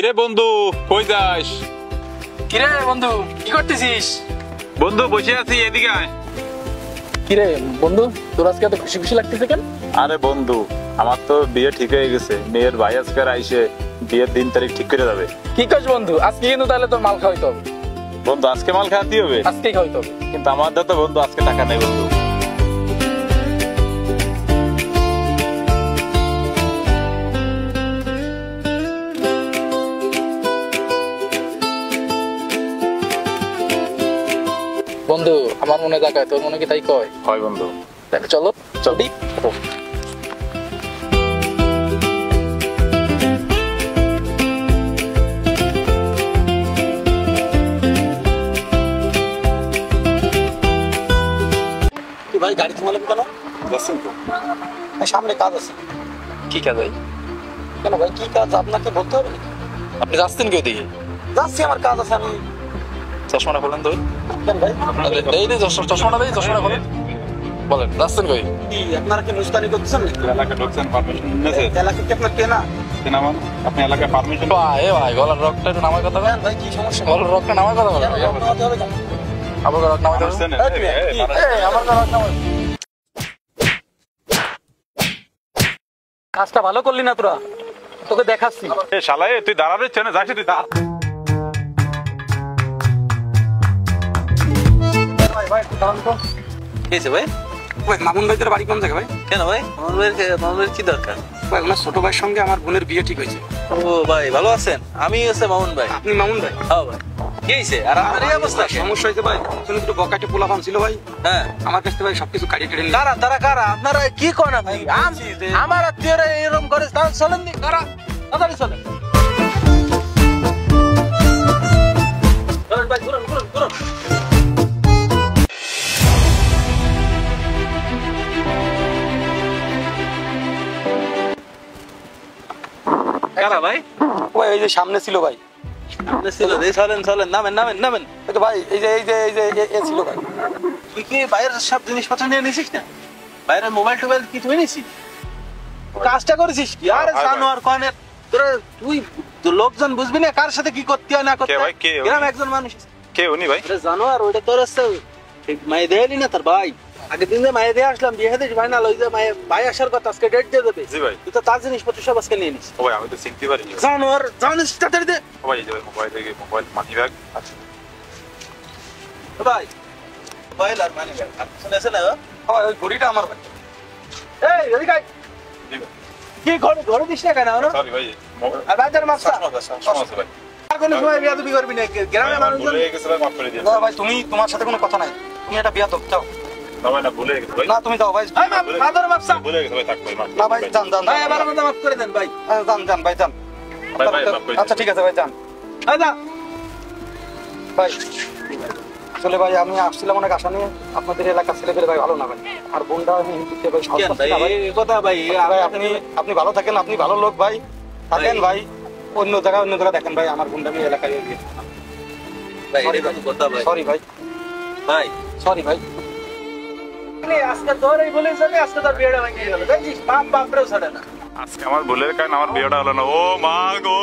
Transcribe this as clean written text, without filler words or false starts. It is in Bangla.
কিরে বন্ধু কই যাস? কিরে বন্ধু কি করতেছিস? বন্ধু বসে আছি, এদিকে আয়। কিরে বন্ধু তোর আজকে এত খুশি খুশি লাগতেছে কেন? আরে বন্ধু আমার তো বিয়ে ঠিক হয়ে গেছে, মেয়ের ভাই আজকে আইসে বিয়ের দিন তারিখ ঠিক করে যাবে। কি কাজ বন্ধু, আজকে কিন্তু তাহলে তোর মাল খাওয়াইতে হবে। বন্ধু আজকে মাল খাওয়াতে হবে? আজকেই খাওয়াইতে হবে। কিন্তু আমাদের তো বন্ধু আজকে টাকা নেই বন্ধু। বন্ধু আমার মনে তাকায়, তোর মনে কি তাই কয়? হয় বন্ধু। তাহলে চলো চলি। ভাই গাড়ি থামালেন কেন? যাচ্ছেন তো? সামনে কাজ আছে। কি কাজ ভাই? কেন ভাই কি কাজ আপনাকে বলতে হবে? আপনি যাচ্ছেন কেউ দিকে? যাচ্ছি, আমার কাজ আছে। আমি চশমাটা খোলেন তো। কেন ভাই এই যে চশমাটা ভাই, চশমাটা খোলেন। বলেন যাচ্ছেন কই? কি আপনারা কি নুস্তানি করতেছেন নাকি? এলাকা ঢুকছেন, পারমিশন নিয়েছে? এলাকা কি আপনার কেনা? কেনা মানে আপনি এলাকায় পারমিশন? ভাই ভাই গলার রকটা একটু নামায় কথা বলেন। ভাই কি সমস্যা? গলার রকটা নামায় কথা বলেন। কেন নামাতে হবে কেন? আবার রক নামায় কথা বলেন। আমার রক নামায়। কাজটা ভালো করলি না তোরা, তোকে দেখাচ্ছি। এ শালা, তুই দাঁড়াবে চেনে যাচ্ছি, তুই দাঁড়া। ভাই ভাই দাঁড়ান তো। কিছে ভাই? ভাই মামুন ভাইদের বাড়ি কোন জায়গায় ভাই? কেন ভাই? মামুনের কি দরকার? ভাই ওনার ছোট ভাইয়ের সঙ্গে আমার বোনের বিয়ে ঠিক হয়েছে। ও ভাই ভালো আছেন? আমি হচ্ছে মামুন ভাই। আপনি মামুন ভাই? হ্যাঁ ভাই। কি হইছে? আর আমার এই অবস্থা কেন? সমস্যা হয়েছে ভাই, শুনে দুটো বকাটে পোলা পান ছিল ভাই। হ্যাঁ। আমার কাছ থেকে ভাই সবকিছু কাটিয়ে কেটে নিয়ে। কারা আপনারা কি করেন আপনি? আমার আত্মীয়রা এরকম করে, তাহলে চলেন নি কারা? তাড়াতাড়ি চলেন। ভাই ঘুরুন ঘুরুন ঘুরুন। কারা ভাই? ওই এই যে সামনে ছিল ভাই। আপনি ছিল এই চলেন নামেন। এই তো ভাই এই যে এ ছিল ভাই। তুই কি বাইরের সব জিনিসপত্র নিয়ে নিছিস না? বাইরের মোবাইল টোবাইল কি তুই নিছিস? কাজটা করেছিস কি? আরে জানোয়ার কনের তোরা, তুই লোকজন বুঝবি না কার সাথে কি করতে হয় না করতে হয়। গ্রাম একজন মানুষ কে উনি ভাই? আরে জানোয়ার, ওইটা তোর হচ্ছে মায়ে দেয়নি না তোর ভাই। আগের দিন যে মায়ে দিয়ে আসলাম বিয়ে দিস ফাইনাল, ওই যে মায়ে ভাই আসার কথা, আজকে ডেট দিয়ে দেবে। জি ভাই। তুই তো তার জিনিসপত্র সব আজকে নিয়ে নিস। ও ভাই আমি তো চিনতে পারিনি। জানোয়ার জানিস তাড়াতাড়ি দে। ও ভাই এই যে মোবাইল মানি ব্যাগ আছে। ভাই মোবাইল আর মানি ব্যাগ আপনি শুনেছেন না? ভাই ওই ঘড়িটা আমার ভাই। এই এদিকে আয়। জি ভাই। কি ঘরে দিস না কেন? সরি ভাই, আর বাজার মাছটা সমস্যা ভাই। আর কোনো সময় বিয়াদবি করবি না, গ্রামের মানুষজন। ভুলে গেছে ভাই, মাফ করে দিন। না ভাই তুমি, তোমার সাথে কোনো কথা নাই, তুমি এটা বিয়া দাও দাও। না ভাই, না ভুলে গেছে ভাই। না তুমি দাও ভাই। এই বাজার মাছটা ভুলে গেছে ভাই, থাক ভাই, মাফ না ভাই যান যান ভাই এবার মতো মাফ করে দেন ভাই। যান ভাই যান। ভাই, মাফ করে দিন। আচ্ছা ঠিক আছে ভাই যান। এই যা ভাই আসলে ভাই আমি আসছিলাম অনেক আশা নিয়ে, আপনাদের এলাকার ছেলে পেলে ভাই ভালো না ভাই। আর বোনটা আমি দিতে ভাই সাহস কেন পাচ্ছি ভাই না ভাই। এই কথা ভাই? ভাই আপনি ভালো থাকেন, আপনি ভালো লোক ভাই, থাকেন ভাই। অন্য জায়গায় দেখেন ভাই, আমার বোনটা আমি এলাকায় ভাই এই কথা ভাই। সরি ভাই, ভাই সরি ভাই। আজকে তোর এই বলে যাবে, আজকে তোর বিয়েটা ভেঙে গেল। দেখছিস বাপরেও ছাড়ে না। আজকে আমার ভুলের কারণে আমার বিয়েটা হলো না। ও মা গো।